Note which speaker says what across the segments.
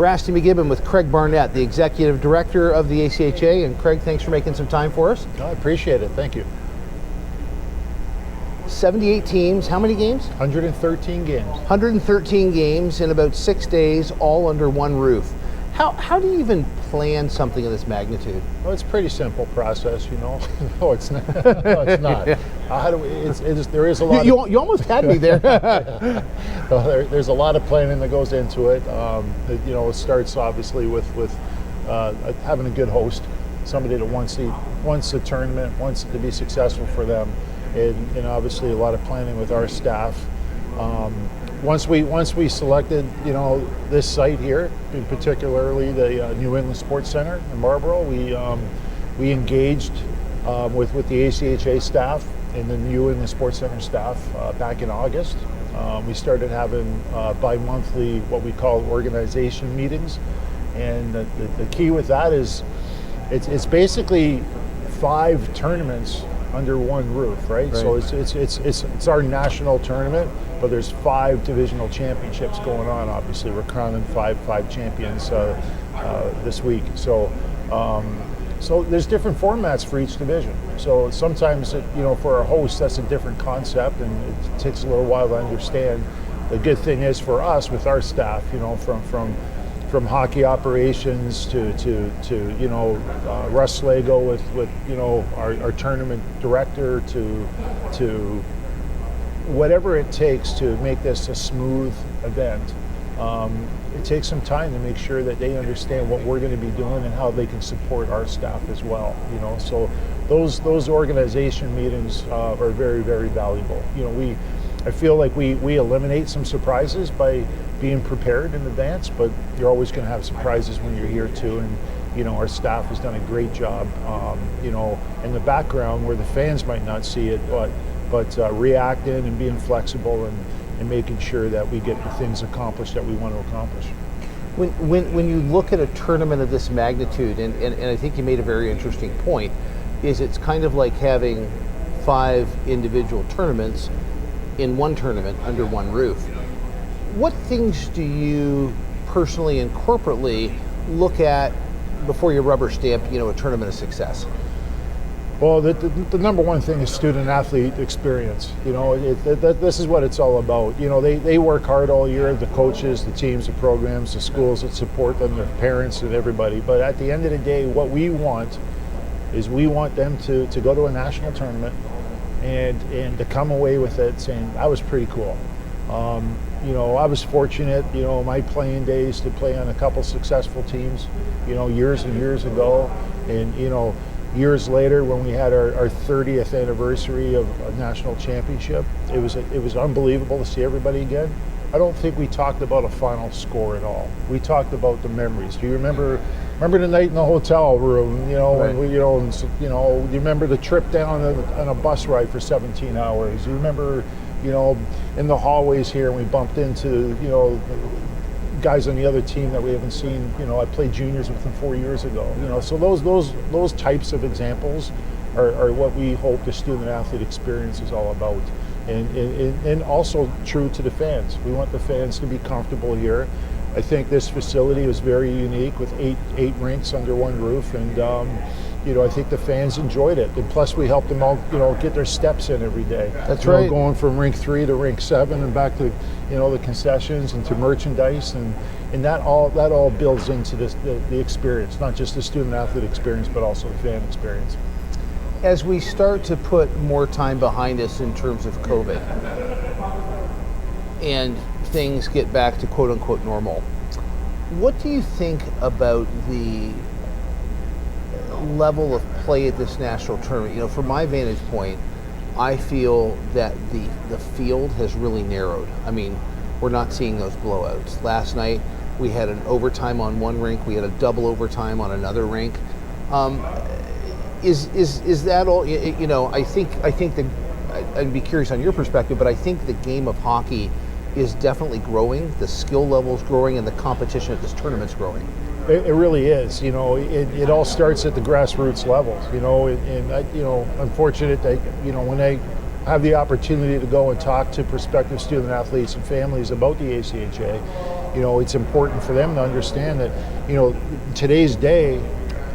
Speaker 1: We're Aston McGibbon with Craig Barnett, the Executive Director of the ACHA. And Craig, thanks for making some time for us.
Speaker 2: I appreciate it. Thank you.
Speaker 1: 78 teams. How many games?
Speaker 2: 113 games.
Speaker 1: 113 games in about 6 days, all under one roof. How do you even plan something of this magnitude?
Speaker 2: Well, it's a pretty simple process, you know. No, it's not. No, it's not. There is a lot.
Speaker 1: You almost had me there.
Speaker 2: There's a lot of planning that goes into it. You know, it starts obviously with having a good host, somebody that wants the tournament, wants it to be successful for them, and obviously a lot of planning with our staff. Once we selected, you know, this site here, particularly the New England Sports Center in Marlborough, we engaged with the ACHA staff and the New England Sports Center staff back in August. We started having bi-monthly what we call organization meetings, and the key with that is it's basically 5 tournaments under one roof, right? So it's our national tournament, but there's 5 divisional championships going on. Obviously, we're crowning five champions this week. So there's different formats for each division. So sometimes, you know, for a host, that's a different concept, and it takes a little while to understand. The good thing is for us with our staff, you know, from hockey operations to you know, Russ Slago with you know, our tournament director to whatever it takes to make this a smooth event. It takes some time to make sure that they understand what we're going to be doing and how they can support our staff as well. You know, so those organization meetings are very, very valuable. You know, I feel like we eliminate some surprises by being prepared in advance, but you're always going to have surprises when you're here too. And you know, our staff has done a great job, you know, in the background where the fans might not see it, but reacting and being flexible and making sure that we get the things accomplished that we want to accomplish.
Speaker 1: When you look at a tournament of this magnitude, and I think you made a very interesting point, is it's kind of like having 5 individual tournaments in one tournament under one roof. What things do you personally and corporately look at before you rubber stamp, you know, a tournament a success?
Speaker 2: Well, the number one thing is student-athlete experience. You know, this is what it's all about. You know, they work hard all year, the coaches, the teams, the programs, the schools that support them, their parents and everybody. But at the end of the day, what we want is we want them to go to a national tournament and to come away with it saying, that was pretty cool. You know, I was fortunate, you know, my playing days to play on a couple successful teams, you know, years and years ago. And, you know, years later when we had our 30th anniversary of a national championship, it was unbelievable to see everybody again. I don't think we talked about a final score at all. We talked about the memories. Do you remember the night in the hotel room, you know,
Speaker 1: right.
Speaker 2: and you remember the trip down on a bus ride for 17 hours. You remember, you know, in the hallways here, and we bumped into, you know, guys on the other team that we haven't seen. You know, I played juniors with them 4 years ago. You know, so those types of examples are what we hope the student-athlete experience is all about. And also true to the fans. We want the fans to be comfortable here. I think this facility is very unique with eight rinks under one roof, and you know, I think the fans enjoyed it. And plus, we helped them all, you know, get their steps in every day.
Speaker 1: That's right.
Speaker 2: Going from rink 3 to rink 7 and back to, you know, the concessions and to merchandise, and that all builds into the experience, not just the student-athlete experience, but also the fan experience.
Speaker 1: As we start to put more time behind us in terms of COVID and things get back to quote-unquote normal, what do you think about the level of play at this national tournament? You know, from my vantage point, I feel that the field has really narrowed. I mean, we're not seeing those blowouts. Last night, we had an overtime on one rink, we had a double overtime on another rink. Is that all? You know, I think that I'd be curious on your perspective, but I think the game of hockey is definitely growing. The skill level is growing, and the competition at this tournament's growing.
Speaker 2: It really is. You know, it all starts at the grassroots levels. You know, and I, you know, I'm fortunate that, you know, when have the opportunity to go and talk to prospective student athletes and families about the ACHA, it's important for them to understand that, today's day,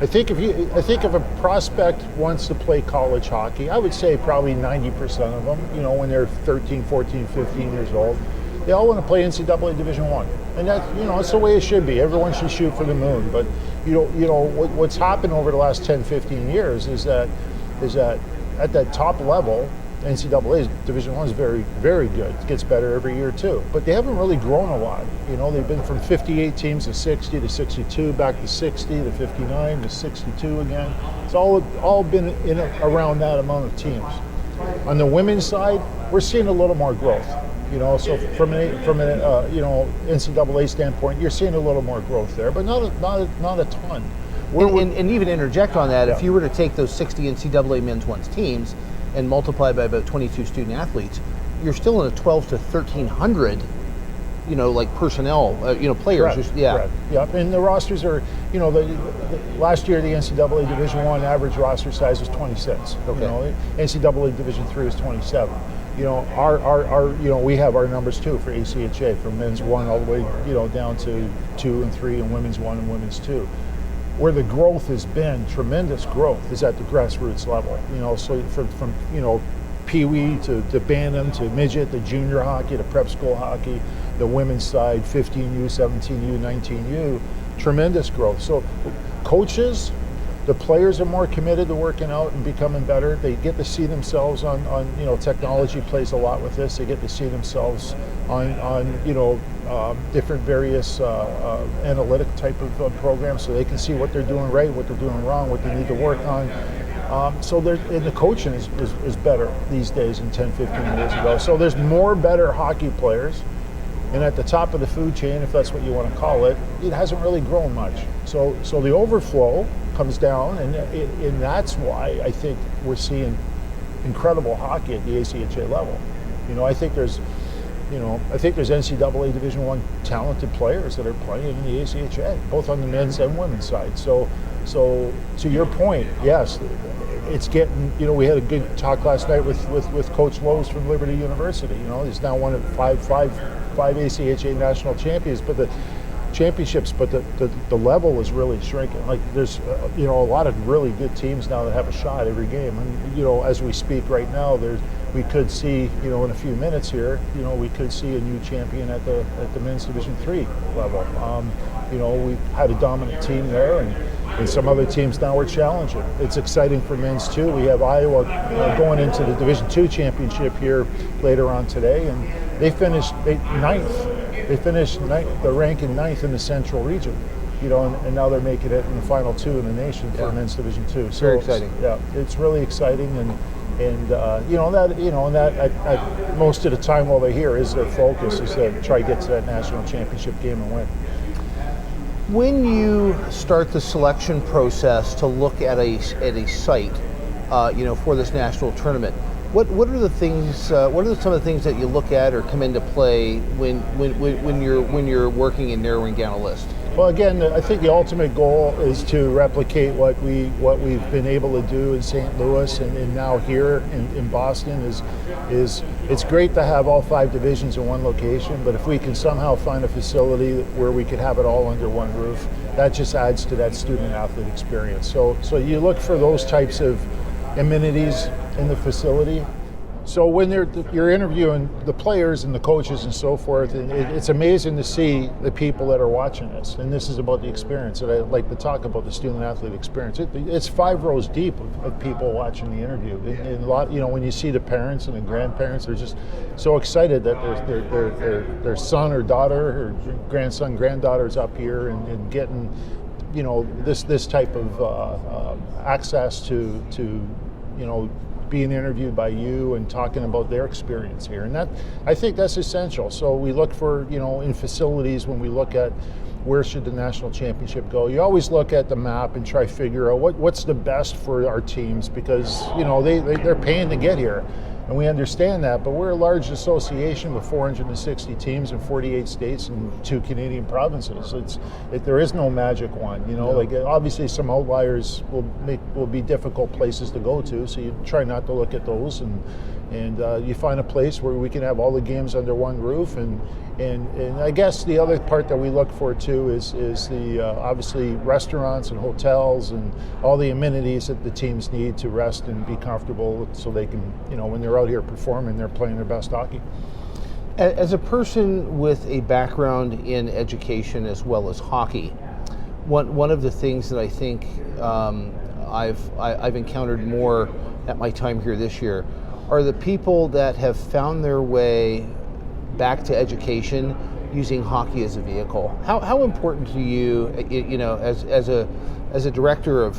Speaker 2: I think if a prospect wants to play college hockey, I would say probably 90% of them, when they're 13, 14, 15 years old, they all want to play NCAA Division I. And that, that's the way it should be. Everyone should shoot for the moon. But, what's happened over the last 10, 15 years is that at that top level, NCAA Division I is very, very good. It gets better every year too. But they haven't really grown a lot. They've been from 58 teams to 60 to 62, back to 60 to 59 to 62 again. It's all been around that amount of teams. On the women's side, we're seeing a little more growth. So from an NCAA standpoint, you're seeing a little more growth there, but not a ton.
Speaker 1: And even interject on that, if you were to take those 60 NCAA men's ones teams and multiply by about 22 student athletes, you're still in a 12 to 1,300, personnel, players.
Speaker 2: Correct.
Speaker 1: Yeah.
Speaker 2: Correct. Yep. And the rosters are, last year the NCAA Division I average roster size was 26.
Speaker 1: Okay.
Speaker 2: NCAA Division III is 27. We have our numbers too for ACHA, from men's one all the way, down to 2 and 3, and women's 1 and women's 2. Where the growth has been, tremendous growth, is at the grassroots level. So from Pee-wee to Bantam to midget, the junior hockey, the prep school hockey, the women's side, 15U, 17U, 19U, tremendous growth. So coaches, the players are more committed to working out and becoming better. They get to see themselves on technology plays a lot with this. They get to see themselves on different various analytic type of programs, so they can see what they're doing right, what they're doing wrong, what they need to work on. And the coaching is better these days than 10, 15 years ago. So there's more better hockey players. And at the top of the food chain, if that's what you want to call it, it hasn't really grown much. So the overflow comes down, and that's why I think we're seeing incredible hockey at the ACHA level. I think there's NCAA Division I talented players that are playing in the ACHA, both on the men's and women's side. So to your point, yes, it's getting. We had a good talk last night with Coach Lowe's from Liberty University. He's now one of five ACHA national champions, but the level is really shrinking. Like there's a lot of really good teams now that have a shot every game, and as we speak right now, we could see in a few minutes here, we could see a new champion at the men's Division III level. We've had a dominant team there, and some other teams now are challenging. It's exciting for men's too. We have Iowa going into the Division II championship here later on today, and they finished ninth. They finished the ranking 9th in the Central region, and now they're making it in the final 2 in the nation for men's Division II. So
Speaker 1: very exciting.
Speaker 2: Yeah, it's really exciting, and most of the time while they're here is their focus is to try to get to that national championship game and win.
Speaker 1: When you start the selection process to look at a site, for this national tournament, what are the things? What are some of the things that you look at or come into play when you're working and narrowing down a list?
Speaker 2: Well, again, I think the ultimate goal is to replicate what we've been able to do in St. Louis and now here in Boston. Is it's great to have all 5 divisions in one location, but if we can somehow find a facility where we could have it all under one roof, that just adds to that student athlete experience. So you look for those types of amenities in the facility. So when you're interviewing the players and the coaches and so forth, and it's amazing to see the people that are watching this. And this is about the experience that I like to talk about, the student athlete experience. It's 5 rows deep of people watching the interview. And a lot, when you see the parents and the grandparents, they're just so excited that their son or daughter or grandson, granddaughter is up here and getting, this type of access to being interviewed by you and talking about their experience here. And that, I think that's essential. So we look for, in facilities, when we look at where should the national championship go, you always look at the map and try to figure out what's the best for our teams, because, they're paying to get here. And we understand that, but we're a large association with 460 teams in 48 states and 2 Canadian provinces. There is no magic one,
Speaker 1: No.
Speaker 2: Like obviously some outliers will be difficult places to go to, so you try not to look at those, and you find a place where we can have all the games under one roof. And I guess the other part that we look for too is the obviously restaurants and hotels and all the amenities that the teams need to rest and be comfortable, so they can, when they're out here performing, they're playing their best hockey.
Speaker 1: As a person with a background in education as well as hockey, one of the things that I think I've encountered more at my time here this year are the people that have found their way back to education using hockey as a vehicle. How important to you, as a director of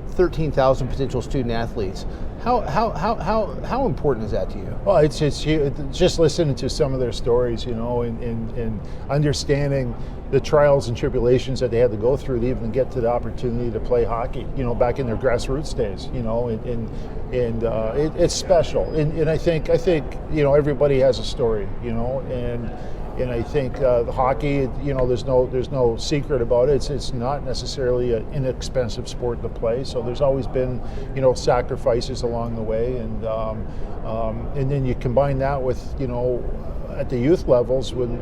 Speaker 1: 13,000 potential student athletes, how important is that to you?
Speaker 2: Well, it's just listening to some of their stories, and understanding the trials and tribulations that they had to go through to even get to the opportunity to play hockey, back in their grassroots days, and it's special. And I think everybody has a story, and I think the hockey, there's no secret about it. It's not necessarily an inexpensive sport to play. So there's always been, sacrifices along the way, and then you combine that with, at the youth levels, when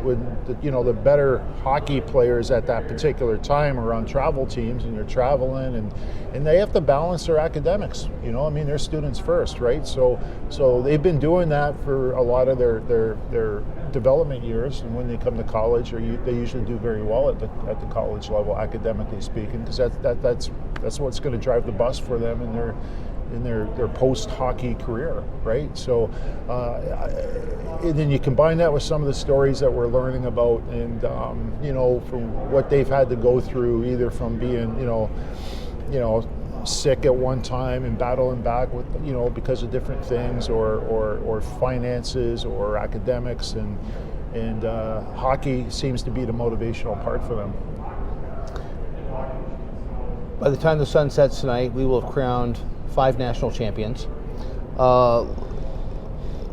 Speaker 2: the better hockey players at that particular time are on travel teams, and you're traveling, and they have to balance their academics. They're students first, right? So they've been doing that for a lot of their development years, and when they come to college, they usually do very well at the college level, academically speaking, because that's what's going to drive the bus for them in their post-hockey career, right? So, and then you combine that with some of the stories that we're learning about, and from what they've had to go through, either from being, sick at one time and battling back with, because of different things, or finances or academics, and hockey seems to be the motivational part for them.
Speaker 1: By the time the sun sets tonight, we will have crowned 5 national champions.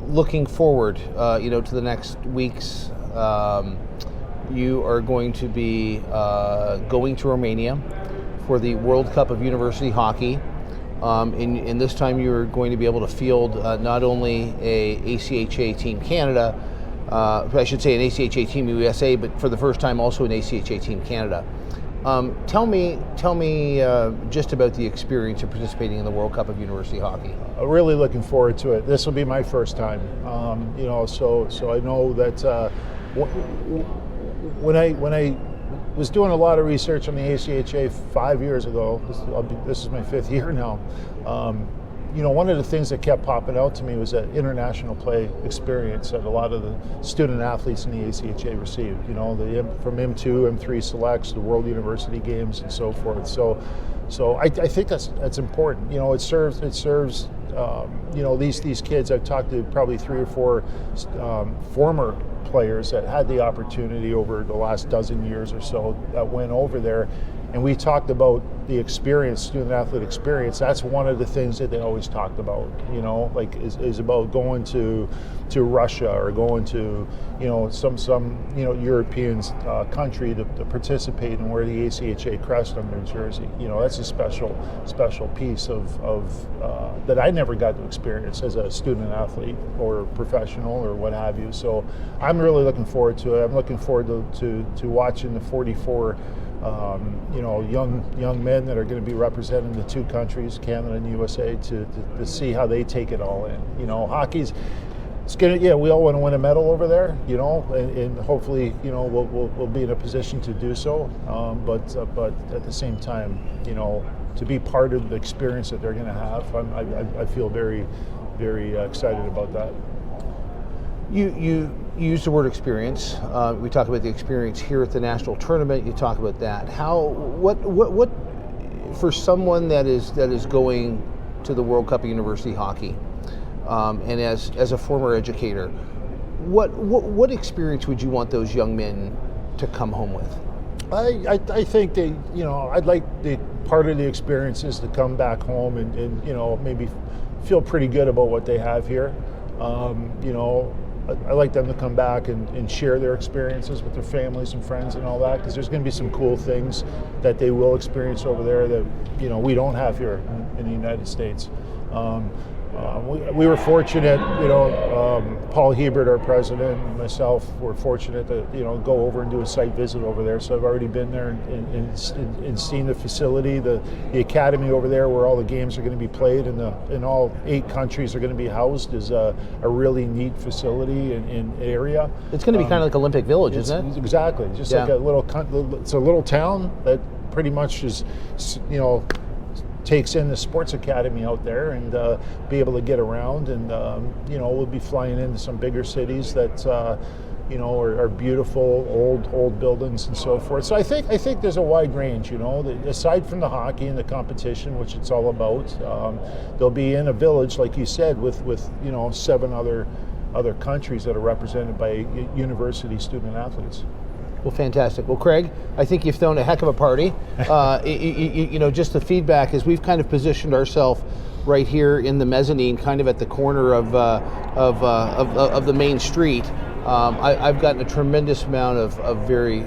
Speaker 1: Looking forward, to the next weeks, you are going to be going to Romania for the World Cup of University Hockey. In this time, you're going to be able to field not only a ACHA Team Canada, I should say an ACHA Team USA, but for the first time also an ACHA Team Canada. Tell me just about the experience of participating in the World Cup of University Hockey.
Speaker 2: I'm really looking forward to it. This will be my first time, so I know that when I was doing a lot of research on the ACHA 5 years ago, this is my 5th year now, one of the things that kept popping out to me was that international play experience that a lot of the student athletes in the ACHA received. From M2, M3 selects, the World University Games, and so forth. So I think that's important. It serves. These kids. I've talked to probably 3 or 4 former players that had the opportunity over the last dozen years or so that went over there. And we talked about the experience, student athlete experience. That's one of the things that they always talked about, is about going to Russia, or going to, some European country to participate and wear the ACHA crest on their jersey. That's a special piece of that I never got to experience as a student athlete or professional or what have you. So I'm really looking forward to it. I'm looking forward to watching the 44 young men that are going to be representing the 2 countries, Canada and USA, to see how they take it all in. Hockey's, we all want to win a medal over there, and hopefully, we'll be in a position to do so. But at the same time, to be part of the experience that they're going to have, I feel very, very excited about that.
Speaker 1: You use the word experience. We talk about the experience here at the national tournament. You talk about that. What for someone that is going to the World Cup of University Hockey, and as a former educator, what experience would you want those young men to come home with?
Speaker 2: I think I'd like the part of the experience is to come back home and maybe feel pretty good about what they have here. I like them to come back and share their experiences with their families and friends and all that, because there's going to be some cool things that they will experience over there that we don't have here in the United States. We were fortunate, Paul Hebert, our president, and myself were fortunate to, go over and do a site visit over there. So I've already been there and seen the facility, the academy over there where all the games are going to be played and all 8 countries are going to be housed is a really neat facility and area.
Speaker 1: It's going to be kind of like Olympic Village, isn't it?
Speaker 2: Exactly. Just like it's a little town that pretty much is, takes in the sports academy out there and be able to get around and we'll be flying into some bigger cities that are beautiful old buildings and so forth. So I think there's a wide range, aside from the hockey and the competition, which it's all about. They'll be in a village, like you said, with 7 other countries that are represented by university student athletes.
Speaker 1: Well, fantastic. Well, Craig, I think you've thrown a heck of a party. Just the feedback is we've kind of positioned ourselves right here in the mezzanine, kind of at the corner of the main street. I've gotten a tremendous amount of very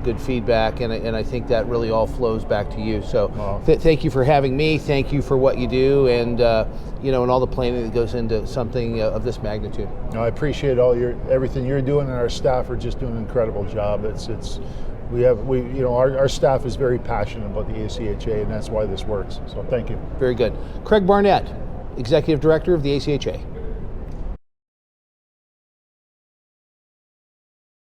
Speaker 1: good feedback, and I think that really all flows back to you. So thank you for having me. Thank you for what you do, and and all the planning that goes into something of this magnitude.
Speaker 2: I appreciate everything you're doing, and our staff are just doing an incredible job. Our staff is very passionate about the ACHA, and that's why this works. So thank you.
Speaker 1: Very good. Craig Barnett, Executive Director of the ACHA.